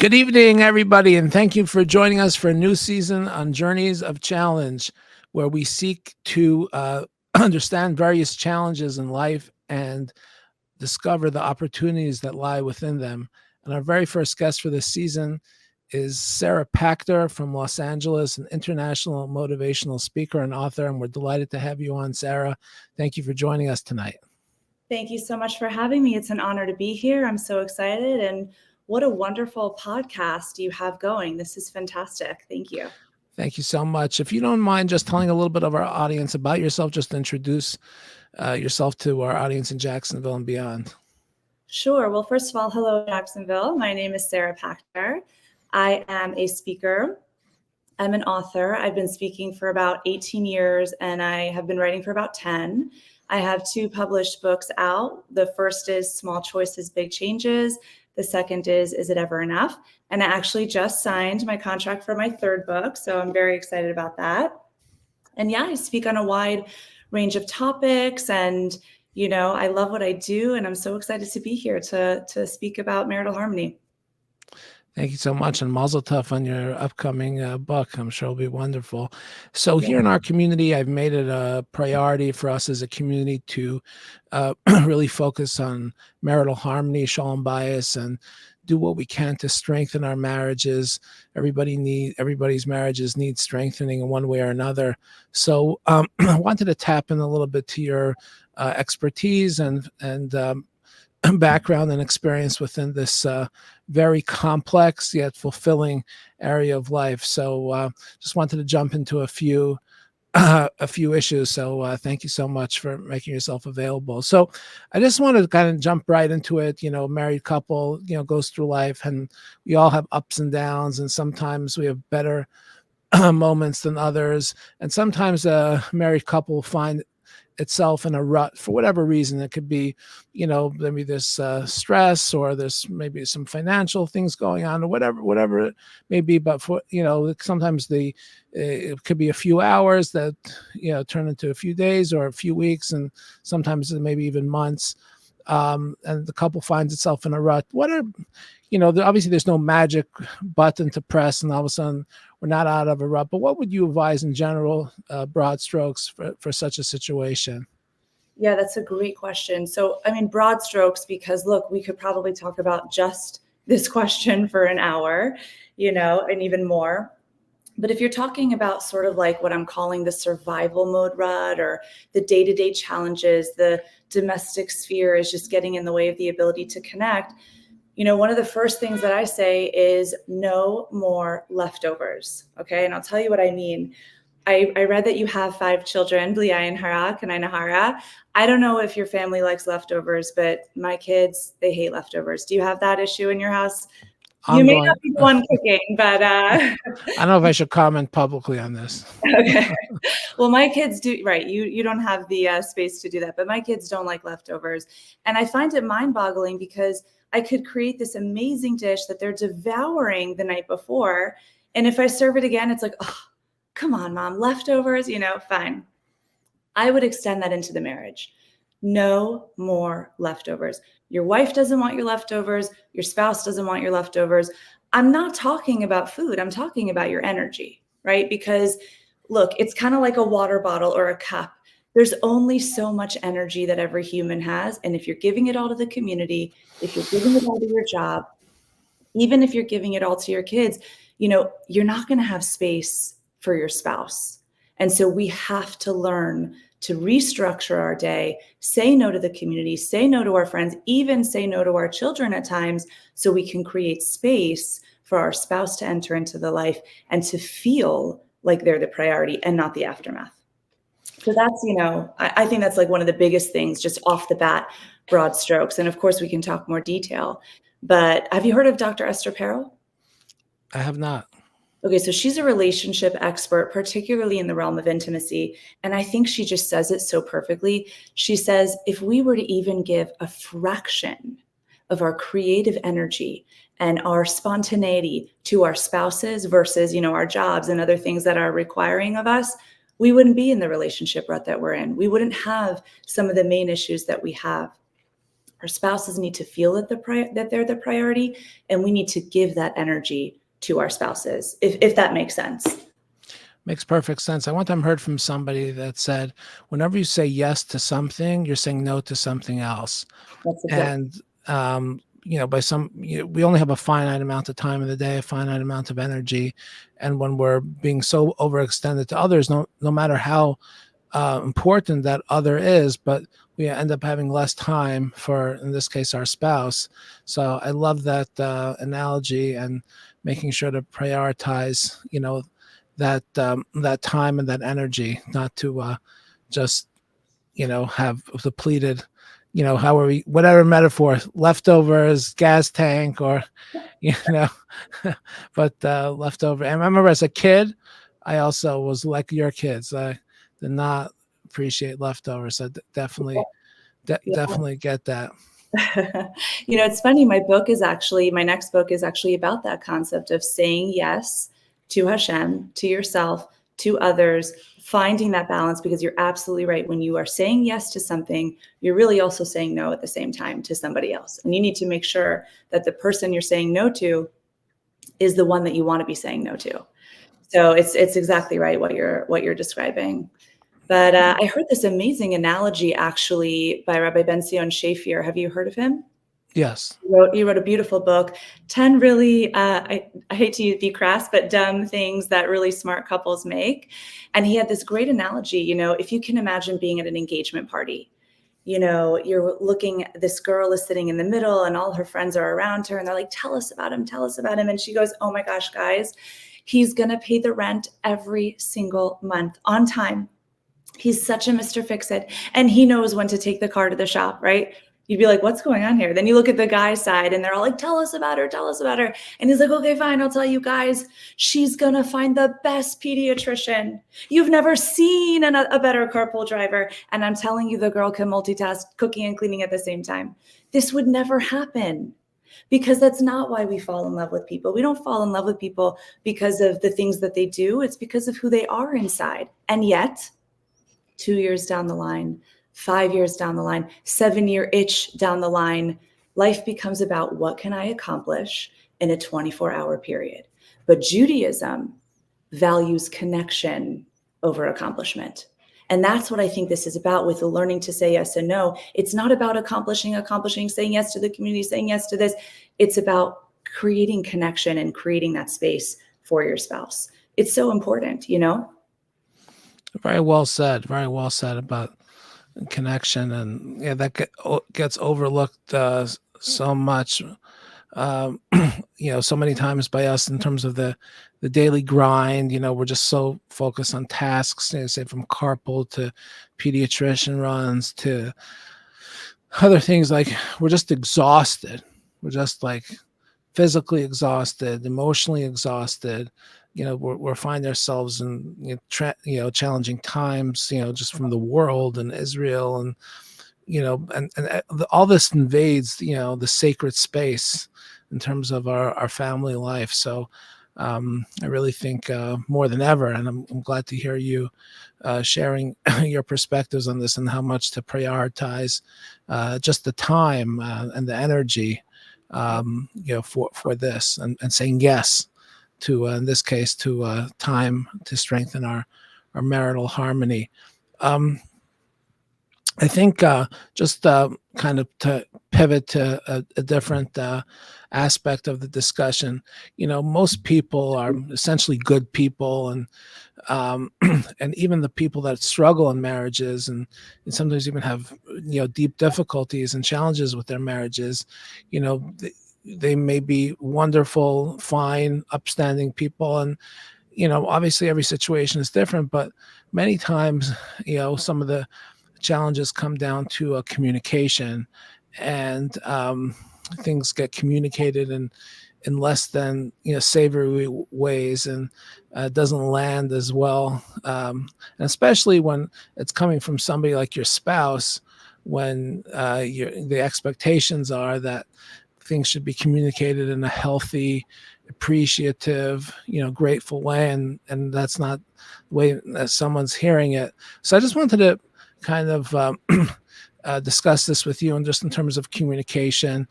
Good evening, everybody, and thank you for joining us for a new season on Journeys of Challenge, where we seek to understand various challenges in life and discover the opportunities that lie within them. And our very first guest for this season is Sarah Pachter from Los Angeles, an international motivational speaker and author, and we're delighted to have you on, Sarah. Thank you for joining us tonight. Thank you so much for having me. It's an honor to be here. I'm so excited, and what a wonderful podcast you have going. This is fantastic. Thank you. Thank you so much. If you don't mind just telling a little bit of our audience about yourself, just introduce yourself to our audience in Jacksonville and beyond. Sure. Well, first of all, hello, Jacksonville. My name is Sarah Pachter. I am a speaker. I'm an author. I've been speaking for about 18 years, and I have been writing for about 10. I have 2 published books out. The first is Small Choices, Big Changes. The second is It Ever Enough? And I actually just signed my contract for my 3rd book, so I'm very excited about that. And yeah, I speak on a wide range of topics, and I love what I do, and I'm so excited to be here to speak about marital harmony. Thank you so much, and mazel tov on your upcoming book. I'm sure it'll be wonderful. So here in our community, I've made it a priority for us as a community to really focus on marital harmony, shalom bayis, and do what we can to strengthen our marriages. Everybody's marriages need strengthening in one way or another. So I wanted to tap in a little bit to your expertise and background and experience within this very complex yet fulfilling area of life. So just wanted to jump into a few issues. So thank you so much for making yourself available. So I just wanted to kind of jump right into it. Married couple, goes through life, and we all have ups and downs, and sometimes we have better moments than others. And sometimes a married couple find itself in a rut for whatever reason. It could be, maybe there's stress, or there's maybe some financial things going on, or whatever it may be. But for, sometimes it could be a few hours that, turn into a few days or a few weeks, and sometimes maybe even months. And the couple finds itself in a rut. What are, obviously there's no magic button to press and all of a sudden we're not out of a rut, but what would you advise in general, broad strokes for such a situation? Yeah, that's a great question. So, broad strokes, because look, we could probably talk about just this question for an hour, and even more. But if you're talking about sort of like what I'm calling the survival mode rut, or the day-to-day challenges, the domestic sphere is just getting in the way of the ability to connect, one of the first things that I say is no more leftovers. Okay. And I'll tell you what I mean. I read that you have 5 children, Bli Ayin Hara, Kanai Nahara. I don't know if your family likes leftovers, but my kids, they hate leftovers. Do you have that issue in your house? You may not be the one cooking, but I don't know if I should comment publicly on this. Okay. Well, my kids do, right? You don't have the space to do that, but my kids don't like leftovers. And I find it mind-boggling, because I could create this amazing dish that they're devouring the night before. And if I serve it again, it's like, oh, come on, Mom, leftovers, fine. I would extend that into the marriage. No more leftovers. Your wife doesn't want your leftovers. Your spouse doesn't want your leftovers. I'm not talking about food. I'm talking about your energy, right? Because look, it's kind of like a water bottle or a cup. There's only so much energy that every human has. And if you're giving it all to the community, if you're giving it all to your job, even if you're giving it all to your kids, you're not going to have space for your spouse. And so we have to learn to restructure our day, say no to the community, say no to our friends, even say no to our children at times, so we can create space for our spouse to enter into the life and to feel like they're the priority and not the aftermath. So that's, I think that's like one of the biggest things, just off the bat, broad strokes. And of course, we can talk more detail. But have you heard of Dr. Esther Perel? I have not. Okay, so she's a relationship expert, particularly in the realm of intimacy. And I think she just says it so perfectly. She says, if we were to even give a fraction of our creative energy and our spontaneity to our spouses versus, our jobs and other things that are requiring of us, we wouldn't be in the relationship rut that we're in. We wouldn't have some of the main issues that we have. Our spouses need to feel that that they're the priority, and we need to give that energy to our spouses, if that makes sense. Makes perfect sense. I one time heard from somebody that said, whenever you say yes to something, you're saying no to something else. That's exactly. And we only have a finite amount of time in the day, a finite amount of energy, and when we're being so overextended to others, no matter how important that other is, but we end up having less time for, in this case, our spouse. So I love that analogy, and making sure to prioritize, that time and that energy, not to just have depleted, whatever metaphor, leftovers, gas tank, or you know but leftover. And I remember as a kid, I also was like your kids. I did not appreciate leftovers. So definitely Yeah. definitely get that. It's funny. My next book is actually about that concept of saying yes to Hashem, to yourself, to others, finding that balance, because you're absolutely right. When you are saying yes to something, you're really also saying no at the same time to somebody else. And you need to make sure that the person you're saying no to is the one that you want to be saying no to. So it's exactly right what you're describing. But I heard this amazing analogy actually by Rabbi Ben Zion Shafir. Have you heard of him? Yes. He wrote a beautiful book, 10 really, I hate to be crass, but dumb things that really smart couples make. And he had this great analogy, if you can imagine being at an engagement party, you're looking, this girl is sitting in the middle and all her friends are around her and they're like, tell us about him, tell us about him. And she goes, oh my gosh, guys, he's going to pay the rent every single month on time. He's such a Mr. Fix-It, and he knows when to take the car to the shop, right? You'd be like, what's going on here? Then you look at the guy's side and they're all like, tell us about her, tell us about her. And he's like, okay, fine, I'll tell you guys. She's going to find the best pediatrician. You've never seen a better carpool driver. And I'm telling you, the girl can multitask cooking and cleaning at the same time. This would never happen, because that's not why we fall in love with people. We don't fall in love with people because of the things that they do. It's because of who they are inside. And yet, 2 years down the line, 5 years down the line, 7-year itch down the line, life becomes about what can I accomplish in a 24-hour period. But Judaism values connection over accomplishment. And that's what I think this is about with the learning to say yes and no. It's not about accomplishing, saying yes to the community, saying yes to this. It's about creating connection and creating that space for your spouse. It's so important, Very well said. Very well said about connection, and that gets overlooked so much, so many times by us in terms of the daily grind. We're just so focused on tasks, say from carpool to pediatrician runs to other things. Like, we're just exhausted. We're just like physically exhausted, emotionally exhausted. We're finding ourselves in challenging times, just from the world and Israel, and all this invades the sacred space in terms of our family life. So I really think more than ever, and I'm glad to hear you sharing your perspectives on this, and how much to prioritize just the time and the energy for this, and saying yes to in this case to time to strengthen our marital harmony. I think just kind of to pivot to a different aspect of the discussion. Most people are essentially good people, and and even the people that struggle in marriages, and sometimes even have deep difficulties and challenges with their marriages. They may be wonderful, fine, upstanding people, and obviously every situation is different, but many times some of the challenges come down to communication, and things get communicated in less than savory ways, and doesn't land as well, and especially when it's coming from somebody like your spouse, when the expectations are that things should be communicated in a healthy, appreciative, grateful way, and that's not the way that someone's hearing it. So I just wanted to kind of discuss this with you, and just in terms of communication,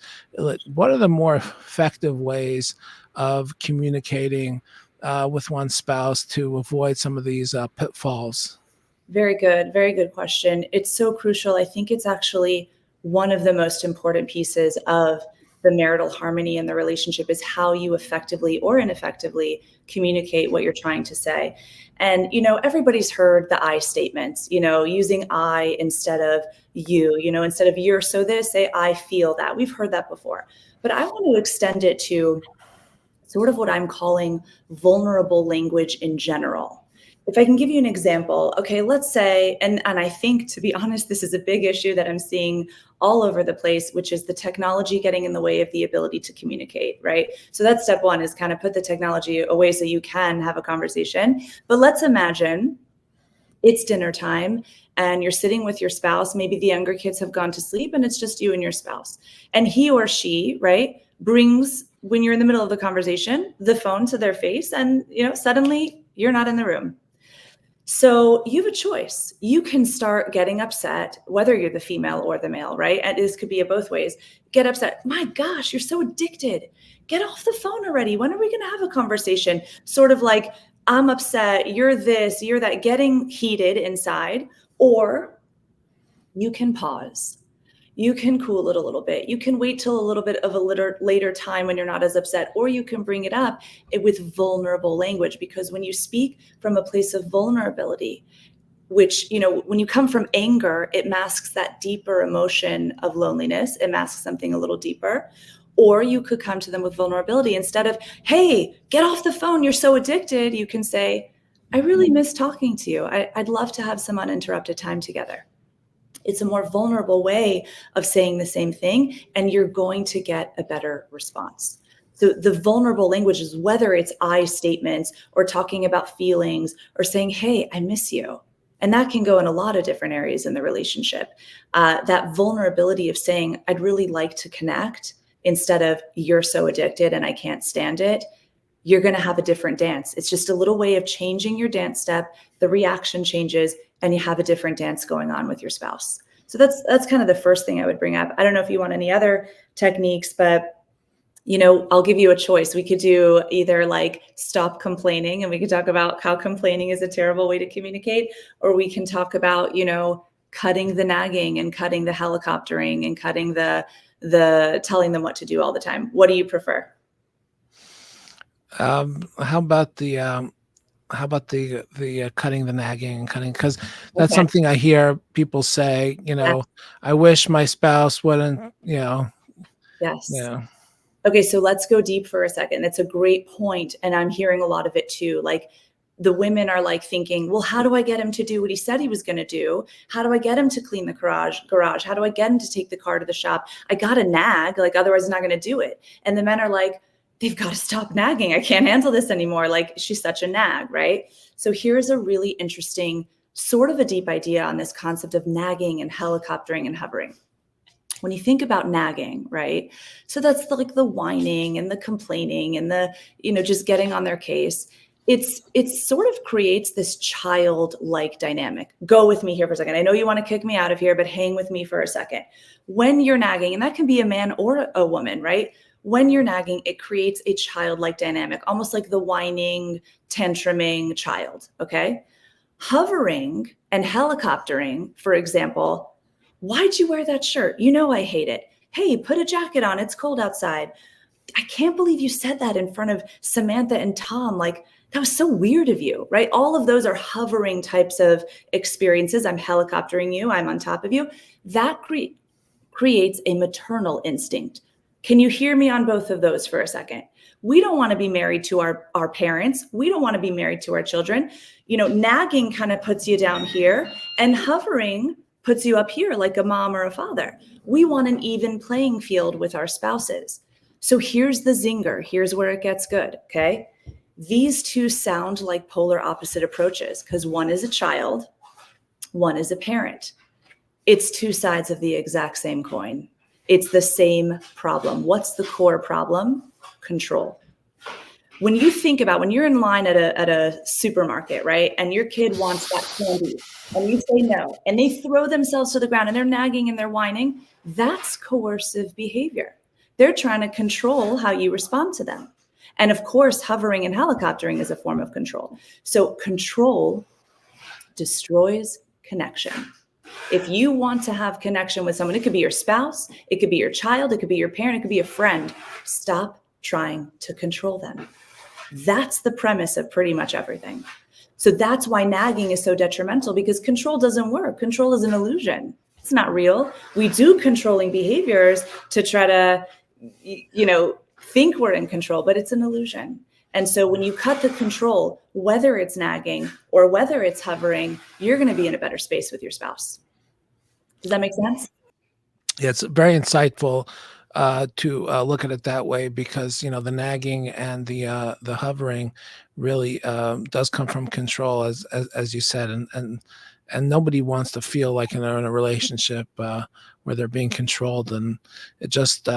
what are the more effective ways of communicating with one's spouse to avoid some of these pitfalls? Very good. Very good question. It's so crucial. I think it's actually one of the most important pieces of the marital harmony in the relationship is how you effectively or ineffectively communicate what you're trying to say. And, everybody's heard the I statements, using I instead of you, instead of you're so this, say, I feel that. We've heard that before. But I want to extend it to sort of what I'm calling vulnerable language in general. If I can give you an example, okay, let's say, and I think, to be honest, this is a big issue that I'm seeing all over the place, which is the technology getting in the way of the ability to communicate, right? So that's step one, is kind of put the technology away so you can have a conversation. But let's imagine it's dinner time and you're sitting with your spouse. Maybe the younger kids have gone to sleep and it's just you and your spouse. And he or she, right, brings, when you're in the middle of the conversation, the phone to their face, and suddenly you're not in the room. So you have a choice. You can start getting upset, whether you're the female or the male, right? And this could be both ways. Get upset. My gosh, you're so addicted. Get off the phone already. When are we going to have a conversation? Sort of like, I'm upset, you're this, you're that, getting heated inside. Or you can pause. You can cool it a little bit. You can wait till a little bit of a later time when you're not as upset, or you can bring it up with vulnerable language, because when you speak from a place of vulnerability, which, when you come from anger, it masks that deeper emotion of loneliness. It masks something a little deeper. Or you could come to them with vulnerability. Instead of, hey, get off the phone, you're so addicted, you can say, I really miss talking to you. I'd love to have some uninterrupted time together. It's a more vulnerable way of saying the same thing, and you're going to get a better response. So the vulnerable language is whether it's I statements or talking about feelings or saying, hey, I miss you. And that can go in a lot of different areas in the relationship. That vulnerability of saying, I'd really like to connect, instead of you're so addicted and I can't stand it. You're going to have a different dance. It's just a little way of changing your dance step. The reaction changes and you have a different dance going on with your spouse. So that's kind of the first thing I would bring up. I don't know if you want any other techniques, but I'll give you a choice. We could do either like stop complaining, and we could talk about how complaining is a terrible way to communicate, or we can talk about, cutting the nagging and cutting the helicoptering and cutting the telling them what to do all the time. What do you prefer? How about the cutting the nagging and cutting, because that's Okay. something I hear people say, Yes. I wish my spouse wouldn't, yeah. Yes. Okay, so let's go deep for a second. That's a great point, and I'm hearing a lot of it too. Like, the women are like thinking, well, how do I get him to do what he said he was going to do? How do I get him to clean the garage? How do I get him to take the car to the shop? I got to nag, like, otherwise he's not going to do it. And the men are like, they've got to stop nagging. I can't handle this anymore. Like, she's such a nag, right? So here's a really interesting, sort of a deep idea on this concept of nagging and helicoptering and hovering. When you think about nagging, right? So that's like the whining and the complaining and the, just getting on their case. It's sort of creates this childlike dynamic. Go with me here for a second. I know you want to kick me out of here, but hang with me for a second. When you're nagging, and that can be a man or a woman, right? When you're nagging, it creates a childlike dynamic, almost like the whining, tantruming child, okay? Hovering and helicoptering, for example, why'd you wear that shirt? I hate it. Hey, put a jacket on. It's cold outside. I can't believe you said that in front of Samantha and Tom. Like, that was so weird of you, right? All of those are hovering types of experiences. I'm helicoptering you. I'm on top of you. That creates a maternal instinct. Can you hear me on both of those for a second? We don't want to be married to our parents. We don't want to be married to our children. Nagging kind of puts you down here, and hovering puts you up here like a mom or a father. We want an even playing field with our spouses. So here's the zinger. Here's where it gets good, okay? These two sound like polar opposite approaches, because one is a child, one is a parent. It's two sides of the exact same coin. It's the same problem. What's the core problem? Control. when you think about when you're in line at a supermarket, right? And your kid wants that candy and you say no, and they throw themselves to the ground and they're nagging and they're whining, that's coercive behavior. They're trying to control how you respond to them. And of course, hovering and helicoptering is a form of control. So control destroys connection. If you want to have connection with someone, it could be your spouse, it could be your child, it could be your parent, it could be a friend. Stop trying to control them. That's the premise of pretty much everything. So that's why nagging is so detrimental, because control doesn't work. Control is an illusion. It's not real. We do controlling behaviors to try to, think we're in control, but it's an illusion. And so when you cut the control, whether it's nagging or whether it's hovering, you're going to be in a better space with your spouse. Does that make sense? Yeah, it's very insightful to look at it that way, because the nagging and the hovering really does come from control, as you said, and nobody wants to feel like they're in a relationship where they're being controlled, and it just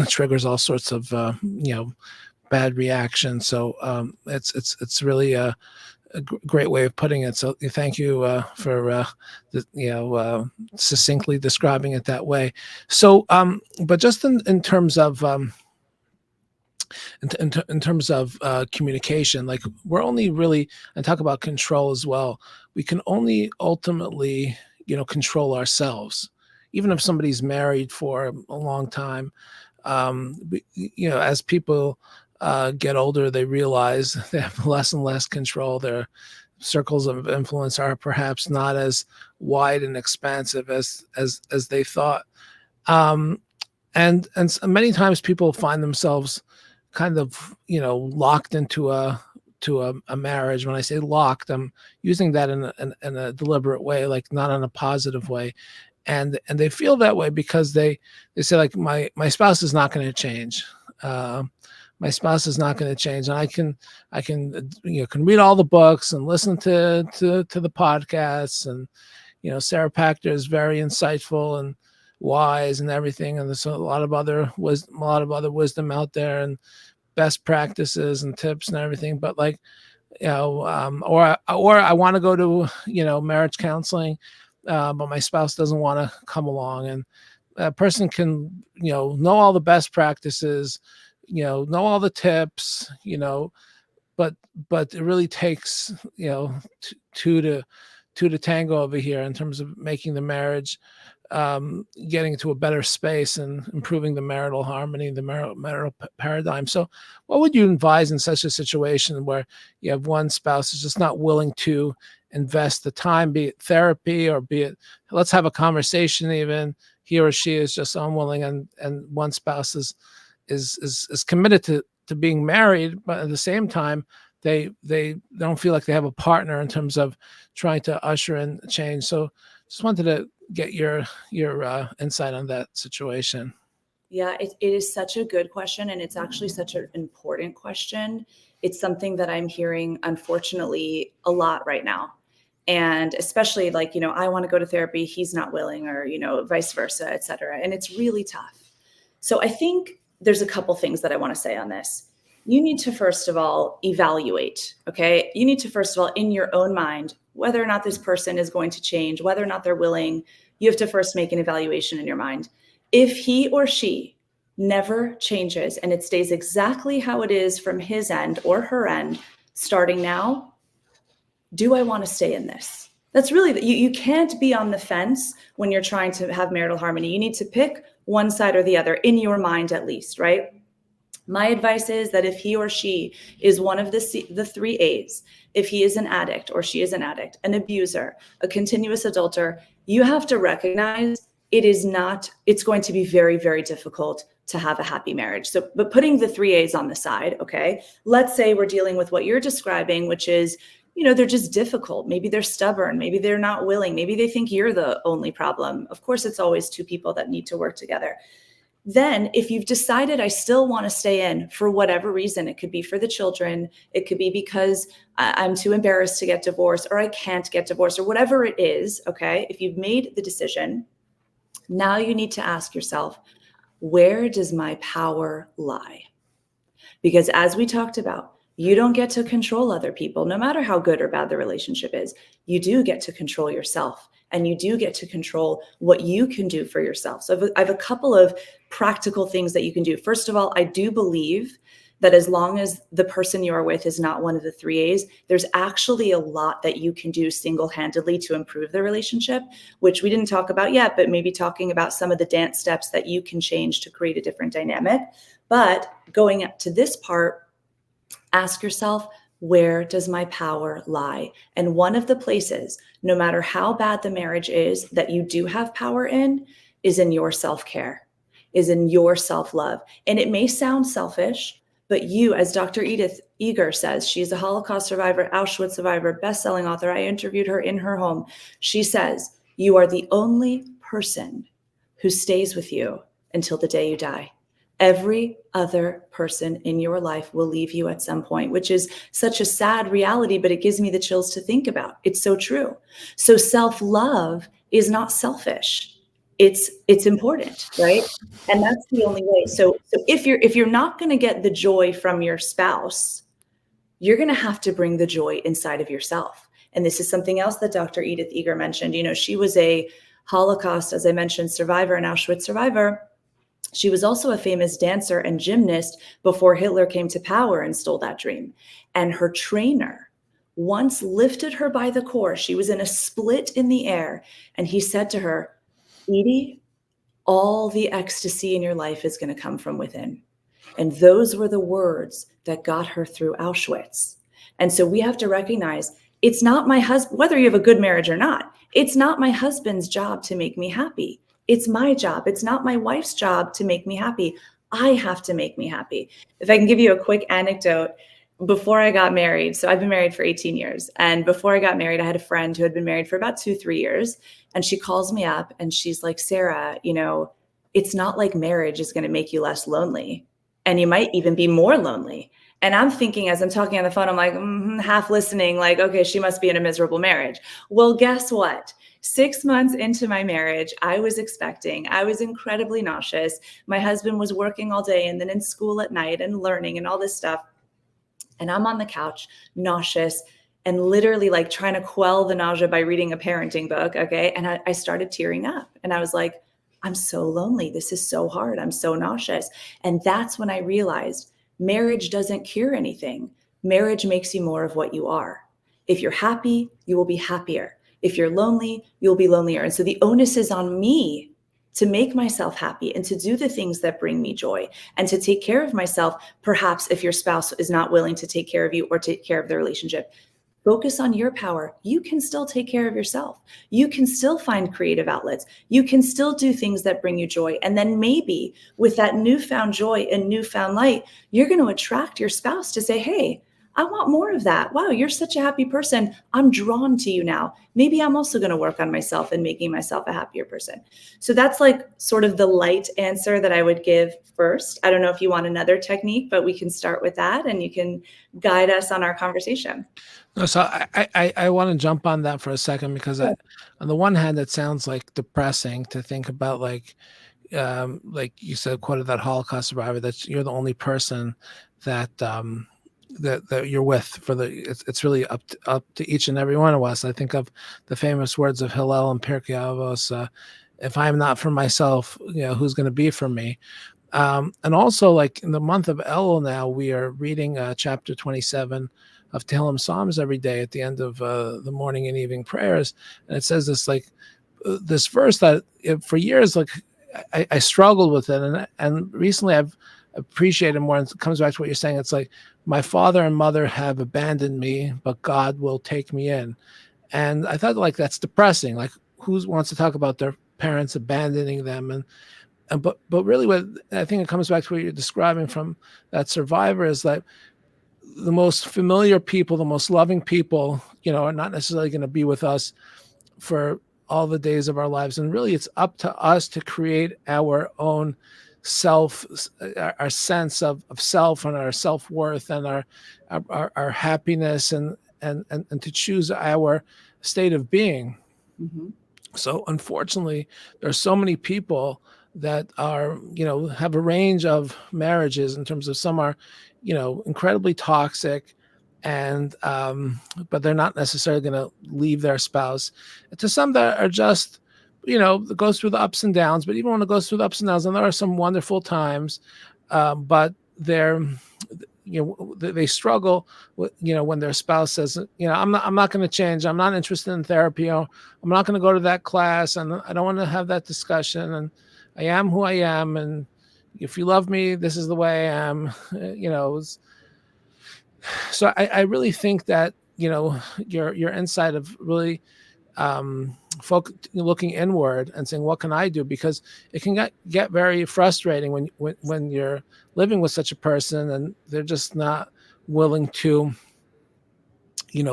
triggers all sorts of bad reactions. So it's really a great way of putting it. So thank you for succinctly describing it that way. So, but just in terms of in terms of communication, like we're only really, and talk about control as well. We can only ultimately, control ourselves. Even if somebody's married for a long time, as people get older, they realize they have less and less control. Their circles of influence are perhaps not as wide and expansive as they thought. And many times people find themselves kind of, locked into a marriage. When I say locked, I'm using that in a deliberate way, like not in a positive way. And they feel that way because they say, like, my spouse is not going to change. My spouse is not going to change, and I can read all the books and listen to the podcasts, and Sarah Pachter is very insightful and wise and everything, and there's a lot of other wisdom out there and best practices and tips and everything. But or I want to go to marriage counseling, but my spouse doesn't want to come along, and a person can know all the best practices, know all the tips, but it really takes two to tango over here in terms of making the marriage, getting to a better space and improving the marital harmony, the marital paradigm. So what would you advise in such a situation where you have one spouse is just not willing to invest the time, be it therapy or be it, let's have a conversation, even he or she is just unwilling, and one spouse is committed to being married, but at the same time, they don't feel like they have a partner in terms of trying to usher in change. So just wanted to get your insight on that situation. Yeah, it is such a good question. And it's actually such an important question. It's something that I'm hearing, unfortunately, a lot right now. And especially I want to go to therapy, he's not willing, or, vice versa, et cetera. And it's really tough. So I think there's a couple things that I want to say on this. You need to, first of all, evaluate, okay? You need to, first of all, in your own mind, whether or not this person is going to change, whether or not they're willing, you have to first make an evaluation in your mind. If he or she never changes and it stays exactly how it is from his end or her end, starting now, do I want to stay in this? That's really, you can't be on the fence when you're trying to have marital harmony. You need to pick one side or the other, in your mind at least, right? My advice is that if he or she is one of the 3 A's, if he is an addict or she is an addict, an abuser, a continuous adulterer, you have to recognize it's going to be very, very difficult to have a happy marriage. So, but putting the 3 A's on the side, okay, let's say we're dealing with what you're describing, which is, they're just difficult. Maybe they're stubborn. Maybe they're not willing. Maybe they think you're the only problem. Of course, it's always 2 people that need to work together. Then if you've decided I still want to stay in for whatever reason, it could be for the children, it could be because I'm too embarrassed to get divorced, or I can't get divorced, or whatever it is, okay? If you've made the decision, now you need to ask yourself, where does my power lie? Because as we talked about, You don't get to control other people, no matter how good or bad the relationship is. You do get to control yourself, and you do get to control what you can do for yourself. So I have a couple of practical things that you can do. First of all, I do believe that as long as the person you are with is not one of the 3 A's, there's actually a lot that you can do single-handedly to improve the relationship, which we didn't talk about yet, but maybe talking about some of the dance steps that you can change to create a different dynamic. But going up to this part, ask yourself, where does my power lie? And one of the places, no matter how bad the marriage is, that you do have power in is in your self-care, is in your self-love. And it may sound selfish, but you, as Dr. Edith Eger says, she's a Holocaust survivor, Auschwitz survivor, best-selling author. I interviewed her in her home. She says, you are the only person who stays with you until the day you die. Every other person in your life will leave you at some point, which is such a sad reality, but it gives me the chills to think about. It's so true. So self-love is not selfish. It's important, right? And that's the only way. So if you're not going to get the joy from your spouse, you're going to have to bring the joy inside of yourself. And this is something else that Dr. Edith Eger mentioned. You know, she was a Holocaust, as I mentioned, survivor, an Auschwitz survivor. She was also a famous dancer and gymnast before Hitler came to power and stole that dream. And her trainer once lifted her by the core. She was in a split in the air. And he said to her, Edie, all the ecstasy in your life is going to come from within. And those were the words that got her through Auschwitz. And so we have to recognize it's not my husband, whether you have a good marriage or not, it's not my husband's job to make me happy. It's my job. It's not my wife's job to make me happy. I have to make me happy. If I can give you a quick anecdote, before I got married, so I've been married for 18 years. And before I got married, I had a friend who had been married for about 2-3 years. And she calls me up and she's like, Sarah, you know, it's not like marriage is going to make you less lonely. And you might even be more lonely. And I'm thinking, as I'm talking on the phone, I'm like, half listening, like, okay, she must be in a miserable marriage. Well, guess what? 6 months into my marriage, I was expecting. I was incredibly nauseous. My husband was working all day and then in school at night and learning and all this stuff. And I'm on the couch, nauseous, and literally like trying to quell the nausea by reading a parenting book. Okay. And I started tearing up and I was like, I'm so lonely. This is so hard. I'm so nauseous. And that's when I realized marriage doesn't cure anything. Marriage makes you more of what you are. If you're happy, you will be happier. If you're lonely, you'll be lonelier. And so the onus is on me to make myself happy and to do the things that bring me joy and to take care of myself. Perhaps if your spouse is not willing to take care of you or take care of the relationship, focus on your power. You can still take care of yourself. You can still find creative outlets. You can still do things that bring you joy. And then maybe with that newfound joy and newfound light, you're going to attract your spouse to say, hey, I want more of that. Wow, you're such a happy person. I'm drawn to you now. Maybe I'm also going to work on myself and making myself a happier person. So that's like sort of the light answer that I would give first. I don't know if you want another technique, but we can start with that and you can guide us on our conversation. No, so I want to jump on that for a second because on the one hand, it sounds like depressing to think about like you said, quoted that Holocaust survivor, that you're the only person that that you're with for it's really up to each and every one of us. I think of the famous words of Hillel and Pirkei Avos, if I'm not for myself, you know, who's going to be for me? And also, like in the month of Elul now, we are reading chapter 27 of Tehillim Psalms every day at the end of the morning and evening prayers. And it says this, like, this verse that for years, like, I struggled with it. And recently I've appreciated more. And it comes back to what you're saying. It's like, my father and mother have abandoned me, but God will take me in. And I thought, like, that's depressing. Like, who wants to talk about their parents abandoning them? But really, what I think it comes back to what you're describing from that survivor is that the most familiar people, the most loving people, you know, are not necessarily going to be with us for all the days of our lives. And really, it's up to us to create our own self, our sense of self and our self-worth and our happiness and to choose our state of being. Mm-hmm. So unfortunately, there are so many people that are, have a range of marriages in terms of some are, incredibly toxic, and but they're not necessarily going to leave their spouse. And to some that are just, that goes through the ups and downs, but even when it goes through the ups and downs, and there are some wonderful times, but they're, they struggle with, when their spouse says, I'm not going to change. I'm not interested in therapy. Or I'm not going to go to that class, and I don't want to have that discussion. And I am who I am. And if you love me, this is the way I am, So I really think that, your insight of really, looking inward and saying, what can I do? Because it can get very frustrating when you're living with such a person and they're just not willing to,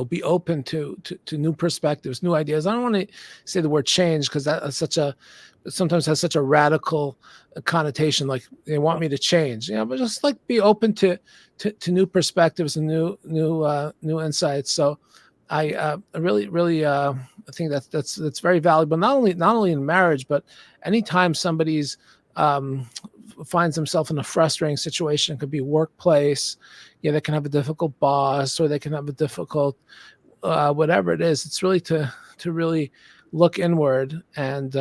be open to new perspectives, new ideas. I don't want to say the word change, because that is sometimes has such a radical connotation, like they want me to change, but just like be open to new perspectives and new insights. So I really think that's very valuable, not only in marriage, but anytime somebody's finds themselves in a frustrating situation. It could be workplace, they can have a difficult boss, or they can have a difficult whatever it is. It's really to really look inward and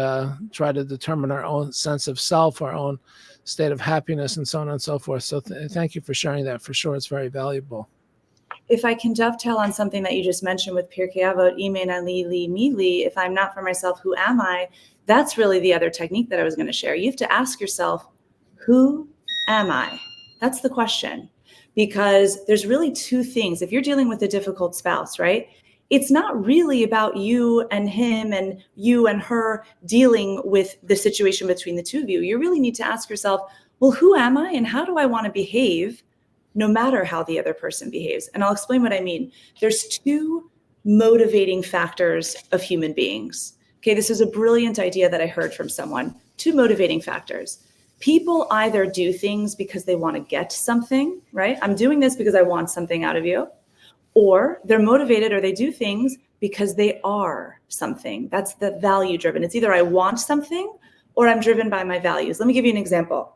try to determine our own sense of self, our own state of happiness, and so on and so forth. So thank you for sharing that. For sure, it's very valuable. If I can dovetail on something that you just mentioned with Pirkei Avot, Imen Ali Li Mili, if I'm not for myself, who am I? That's really the other technique that I was going to share. You have to ask yourself, who am I? That's the question. Because there's really two things. If you're dealing with a difficult spouse, right? It's not really about you and him and you and her dealing with the situation between the two of you. You really need to ask yourself, well, who am I and how do I want to behave no matter how the other person behaves? And I'll explain what I mean. There's two motivating factors of human beings. Okay, this is a brilliant idea that I heard from someone. Two motivating factors. People either do things because they want to get something, right? I'm doing this because I want something out of you. Or they're motivated, or they do things because they are something. That's the value driven. It's either I want something or I'm driven by my values. Let me give you an example.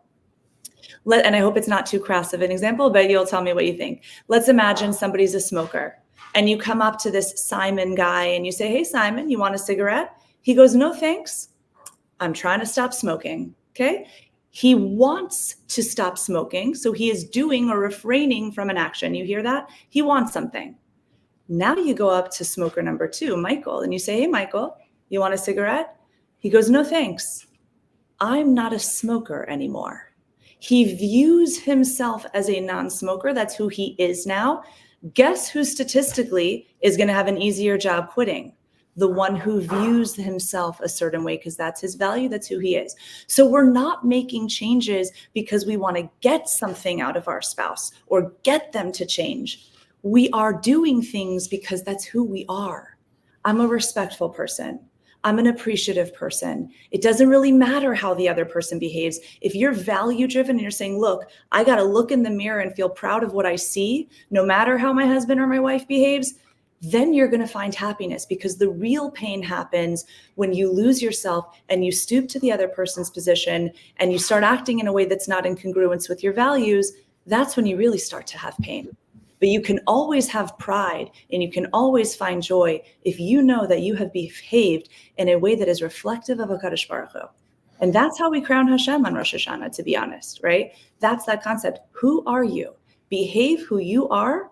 And I hope it's not too crass of an example, but you'll tell me what you think. Let's imagine somebody's a smoker and you come up to this Simon guy and you say, hey, Simon, you want a cigarette? He goes, no, thanks. I'm trying to stop smoking. Okay. He wants to stop smoking. So he is doing or refraining from an action. You hear that? He wants something. Now you go up to smoker number 2, Michael, and you say, hey, Michael, you want a cigarette? He goes, no, thanks. I'm not a smoker anymore. He views himself as a non-smoker. That's who he is now. Guess who statistically is going to have an easier job quitting? The one who views himself a certain way, because that's his value, that's who he is. So we're not making changes because we want to get something out of our spouse or get them to change. We are doing things because that's who we are. I'm a respectful person. I'm an appreciative person. It doesn't really matter how the other person behaves. If you're value driven and you're saying, look, I got to look in the mirror and feel proud of what I see, no matter how my husband or my wife behaves, then you're going to find happiness, because the real pain happens when you lose yourself and you stoop to the other person's position and you start acting in a way that's not in congruence with your values. That's when you really start to have pain. But you can always have pride and you can always find joy if you know that you have behaved in a way that is reflective of HaKadosh Baruch Hu. And that's how we crown Hashem on Rosh Hashanah, to be honest, right? That's that concept. Who are you? Behave who you are,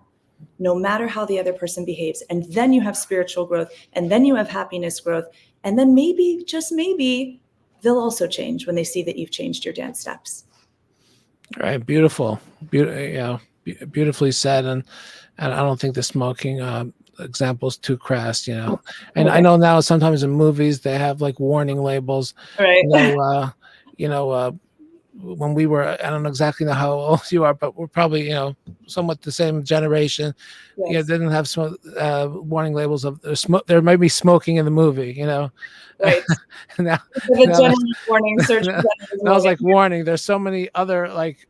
no matter how the other person behaves. And then you have spiritual growth, and then you have happiness growth. And then maybe, just maybe, they'll also change when they see that you've changed your dance steps. All right. Beautiful. Beautifully said. And I don't think the smoking example is too crass, And okay. I know now sometimes in movies they have like warning labels, right? When we were, I don't know exactly how old you are, but we're probably, somewhat the same generation. Yes. They didn't have warning labels of there might be smoking in the movie, Right. now warning search. I was like, warning. There's so many other like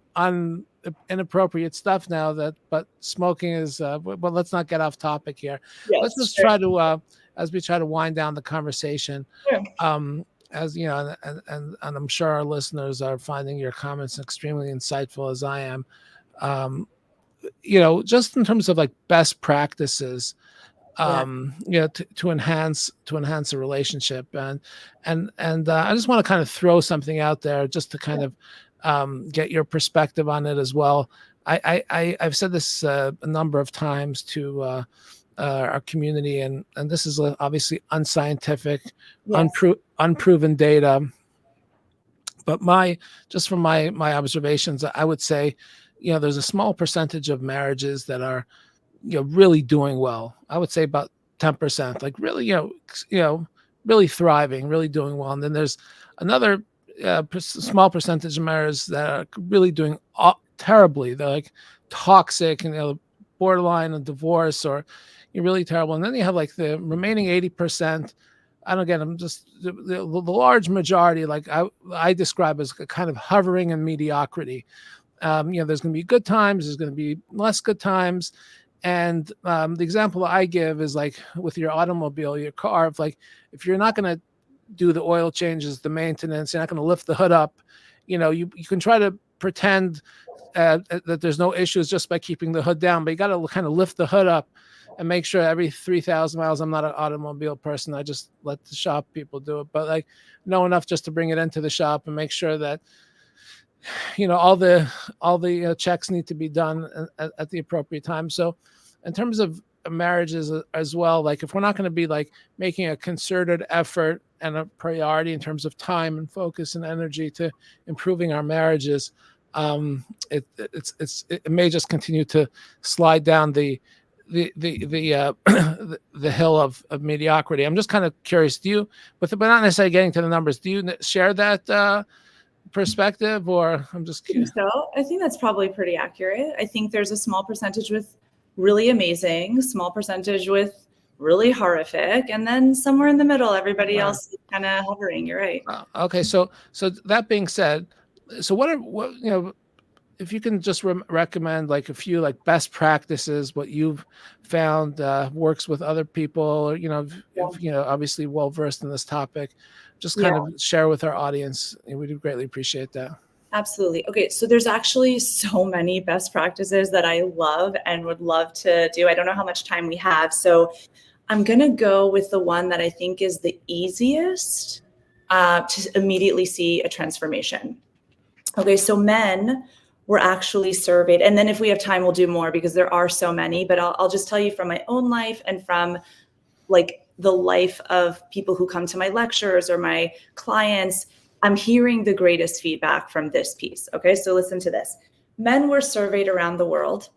inappropriate stuff now but smoking is. But let's not get off topic here. Yes, let's just try to, as we try to wind down the conversation. Sure. as you know, and I'm sure our listeners are finding your comments extremely insightful as I am. Um, just in terms of like best practices, Yeah. to enhance a relationship, and I just want to kind of throw something out there just to kind of get your perspective on it as well. I've said this a number of times to our community, and this is obviously unscientific, Yes. unproven data, but just from my observations, I would say, there's a small percentage of marriages that are really doing well. I would say about 10%, like really, really thriving, really doing well. And then there's another small percentage of marriages that are really doing terribly. They're like toxic and borderline a divorce, or you're really terrible. And then you have like the remaining 80%. I don't get them. Just the large majority, like I describe as kind of hovering in mediocrity. There's going to be good times. There's going to be less good times. And the example I give is like with your automobile, your car, if you're not going to do the oil changes, the maintenance, you're not going to lift the hood up, you can try to pretend that there's no issues just by keeping the hood down, but you got to kind of lift the hood up and make sure every 3,000 miles, I'm not an automobile person. I just let the shop people do it, but like know enough just to bring it into the shop and make sure that, all the checks need to be done at the appropriate time. So in terms of marriages as well, like if we're not going to be like making a concerted effort and a priority in terms of time and focus and energy to improving our marriages, it may just continue to slide down the the hill of mediocrity. I'm just kind of curious, but not necessarily getting to the numbers, do you share that perspective, or I'm just curious? I think that's probably pretty accurate. I think there's a small percentage with really amazing, small percentage with really horrific, and then somewhere in the middle, everybody else is kind of hovering. You're right. Okay, so that being said, so what if you can just recommend like a few like best practices, what you've found works with other people, or if obviously well versed in this topic, just kind of share with our audience. We'd greatly appreciate that. Absolutely. Okay, so there's actually so many best practices that I love and would love to do. I don't know how much time we have, so I'm going to go with the one that I think is the easiest to immediately see a transformation. Okay, so men were actually surveyed, and then if we have time, we'll do more because there are so many, but I'll just tell you from my own life and from like the life of people who come to my lectures or my clients. I'm hearing the greatest feedback from this piece. Okay, so listen to this. Men were surveyed around the world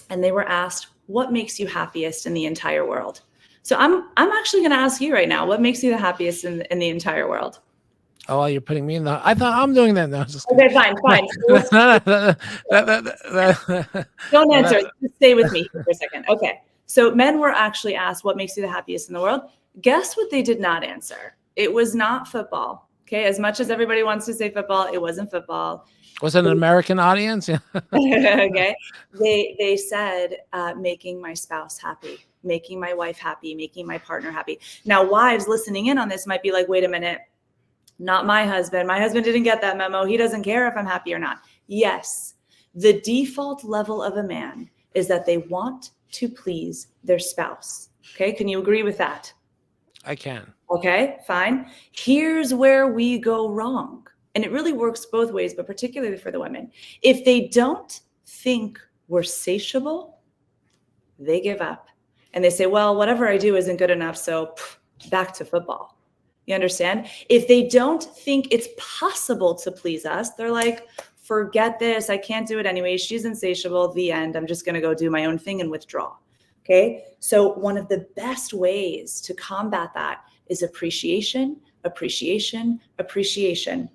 and they were asked, what makes you happiest in the entire world? So I'm actually going to ask you right now, what makes you the happiest in the entire world? Oh, you're putting me in the. I thought I'm doing that. No, just okay, fine. Don't answer. Just stay with me for a second. Okay. So men were actually asked, what makes you the happiest in the world? Guess what they did not answer? It was not football. Okay. As much as everybody wants to say football, it wasn't football. Was it an American audience? Okay. They said making my spouse happy, making my wife happy, making my partner happy. Now, wives listening in on this might be like, wait a minute, not my husband. My husband didn't get that memo. He doesn't care if I'm happy or not. Yes, the default level of a man is that they want to please their spouse. Okay, can you agree with that? I can. Okay, fine. Here's where we go wrong. And it really works both ways, but particularly for the women. If they don't think we're satiable, they give up. And they say, well, whatever I do isn't good enough, so back to football. You understand? If they don't think it's possible to please us, they're like, forget this. I can't do it anyway. She's insatiable. The end. I'm just going to go do my own thing and withdraw. Okay. So one of the best ways to combat that is appreciation, appreciation, appreciation.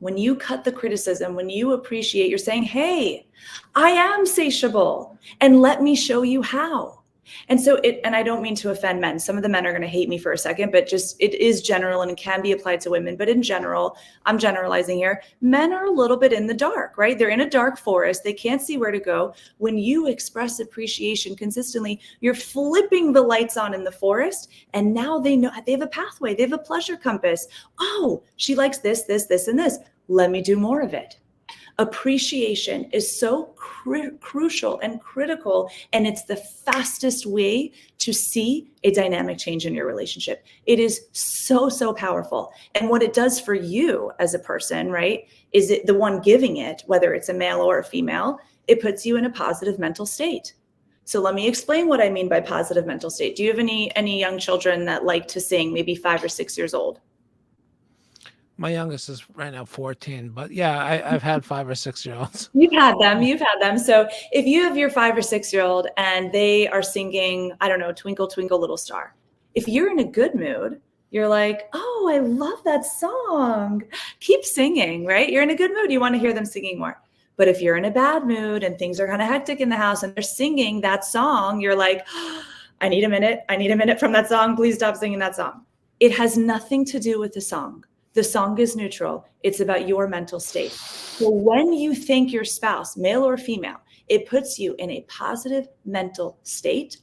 When you cut the criticism, when you appreciate, you're saying, hey, I am satiable and let me show you how. And so and I don't mean to offend men. Some of the men are going to hate me for a second, but just it is general and it can be applied to women. But in general, I'm generalizing here. Men are a little bit in the dark, right? They're in a dark forest. They can't see where to go. When you express appreciation consistently, you're flipping the lights on in the forest. And now they know they have a pathway. They have a pleasure compass. Oh, she likes this, this, this, and this. Let me do more of it. Appreciation is so crucial and critical, and it's the fastest way to see a dynamic change in your relationship. It is so, so powerful. And what it does for you as a person, right, is it the one giving it, whether it's a male or a female, it puts you in a positive mental state. So let me explain what I mean by positive mental state. Do you have any young children that like to sing, maybe 5 or 6 years old? My youngest is right now 14, but yeah, I've had 5 or 6-year-olds. You've had them. So if you have your 5 or 6-year-old and they are singing, I don't know, Twinkle, Twinkle, Little Star. If you're in a good mood, you're like, oh, I love that song. Keep singing, right? You're in a good mood. You want to hear them singing more. But if you're in a bad mood and things are kind of hectic in the house and they're singing that song, you're like, oh, I need a minute. I need a minute from that song. Please stop singing that song. It has nothing to do with the song. The song is neutral. It's about your mental state. So when you thank your spouse, male or female, it puts you in a positive mental state.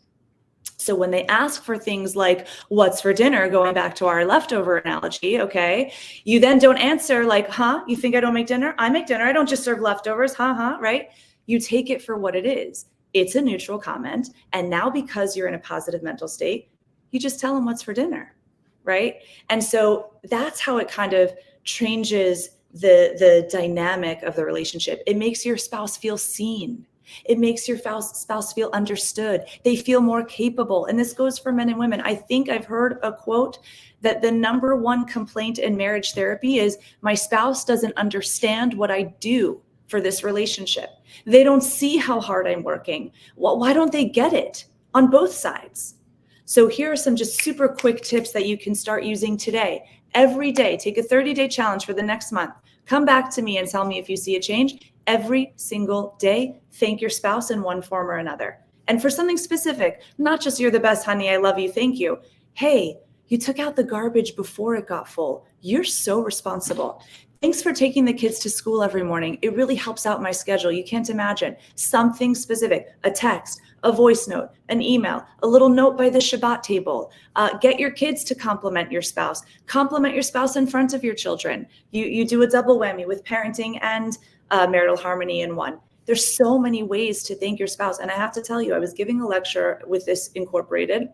So when they ask for things like, what's for dinner, going back to our leftover analogy, okay, you then don't answer like, huh, you think I don't make dinner? I make dinner. I don't just serve leftovers, right? You take it for what it is. It's a neutral comment. And now because you're in a positive mental state, you just tell them what's for dinner. Right. And so that's how it kind of changes the dynamic of the relationship. It makes your spouse feel seen. It makes your spouse feel understood. They feel more capable. And this goes for men and women. I think I've heard a quote that the number one complaint in marriage therapy is my spouse doesn't understand what I do for this relationship. They don't see how hard I'm working. Well, why don't they get it on both sides? So here are some just super quick tips that you can start using today. Every day, take a 30-day challenge for the next month. Come back to me and tell me if you see a change. Every single day, thank your spouse in one form or another. And for something specific, not just you're the best, honey, I love you, thank you. Hey, you took out the garbage before it got full. You're so responsible. Thanks for taking the kids to school every morning. It really helps out my schedule. You can't imagine. Something specific, a text, a voice note, an email, a little note by the Shabbat table. Get your kids to compliment your spouse. Compliment your spouse in front of your children. You do a double whammy with parenting and marital harmony in one. There's so many ways to thank your spouse. And I have to tell you, I was giving a lecture with this incorporated.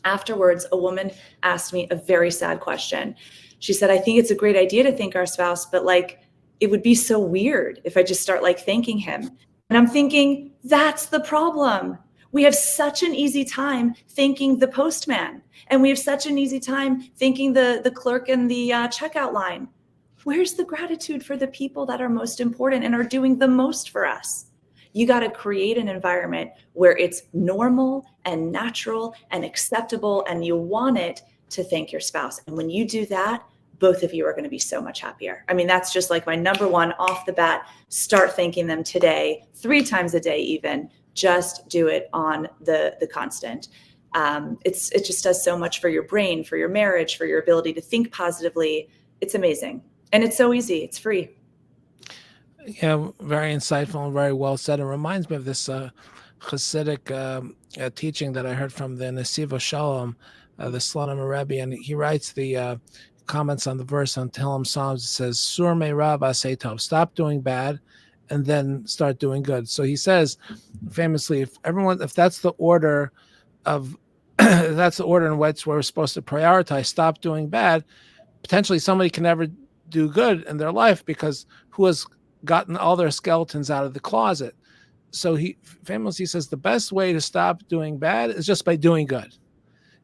Afterwards, a woman asked me a very sad question. She said, I think it's a great idea to thank our spouse, but like, it would be so weird if I just start like thanking him. And I'm thinking, that's the problem. We have such an easy time thanking the postman. And we have such an easy time thanking the clerk in the checkout line. Where's the gratitude for the people that are most important and are doing the most for us? You got to create an environment where it's normal and natural and acceptable, and you want it to thank your spouse. And when you do that, both of you are going to be so much happier. I mean, that's just like my number one off the bat. Start thanking them today, 3 times a day even. Just do it on the constant. It just does so much for your brain, for your marriage, for your ability to think positively. It's amazing. And it's so easy. It's free. Yeah, very insightful and very well said. It reminds me of this Hasidic teaching that I heard from the Nesiva Shalom, the Slonim Rabbi, and he writes the comments on the verse on Tehillim Psalms. It says, Sur me Rav aseh tov, stop doing bad and then start doing good. So he says famously, if that's the order of that's the order in which we're supposed to prioritize, stop doing bad, potentially somebody can never do good in their life because who has gotten all their skeletons out of the closet. So he famously says the best way to stop doing bad is just by doing good.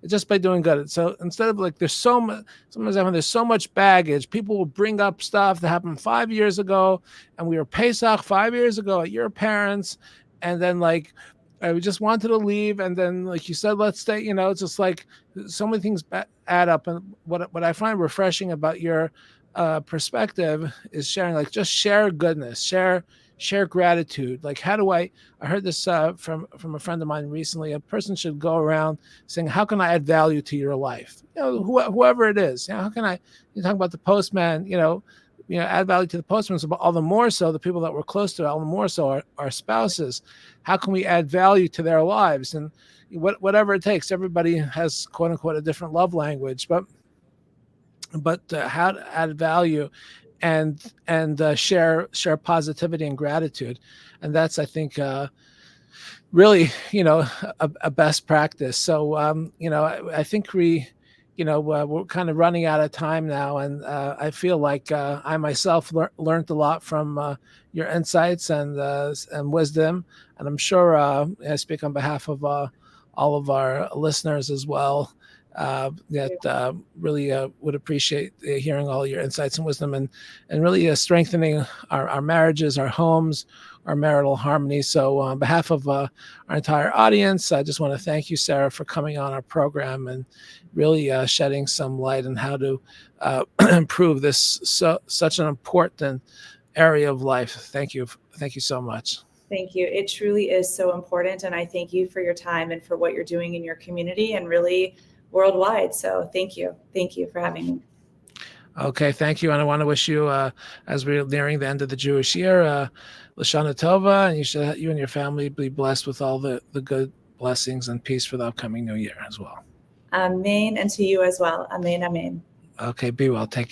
It's just by doing good. So instead of like, there's so much baggage, people will bring up stuff that happened 5 years ago, and we were Pesach 5 years ago at your parents, and then like we just wanted to leave, and then like you said, let's stay. You know, it's just like so many things add up. And what I find refreshing about your perspective is sharing, like just share goodness, share share gratitude. Like, how do I heard this from a friend of mine recently. A person should go around saying, how can I add value to your life? Whoever it is. How can I, you talk about the postman, add value to the postman, but all the more so the people that we're close to, all the more so our spouses. How can we add value to their lives? And whatever it takes. Everybody has, quote unquote, a different love language, but how to add value and share positivity and gratitude. And that's, I think, really, a best practice. So, I think we're kind of running out of time now. And I feel like I myself learned a lot from your insights and wisdom. And I'm sure I speak on behalf of all of our listeners as well, that really would appreciate hearing all your insights and wisdom, and really strengthening our marriages, our homes, our marital harmony. So on behalf of our entire audience, I just want to thank you, Sarah, for coming on our program and really shedding some light on how to improve this such an important area of life. Thank you so much. Thank you. It truly is so important. And I thank you for your time and for what you're doing in your community and really worldwide. So thank you. Thank you for having me. Okay, thank you. And I want to wish you, as we're nearing the end of the Jewish year, Lashana Tova, and you and your family be blessed with all the good blessings and peace for the upcoming new year as well. Amen. And to you as well. Amen. Amen. Okay, be well. Take care.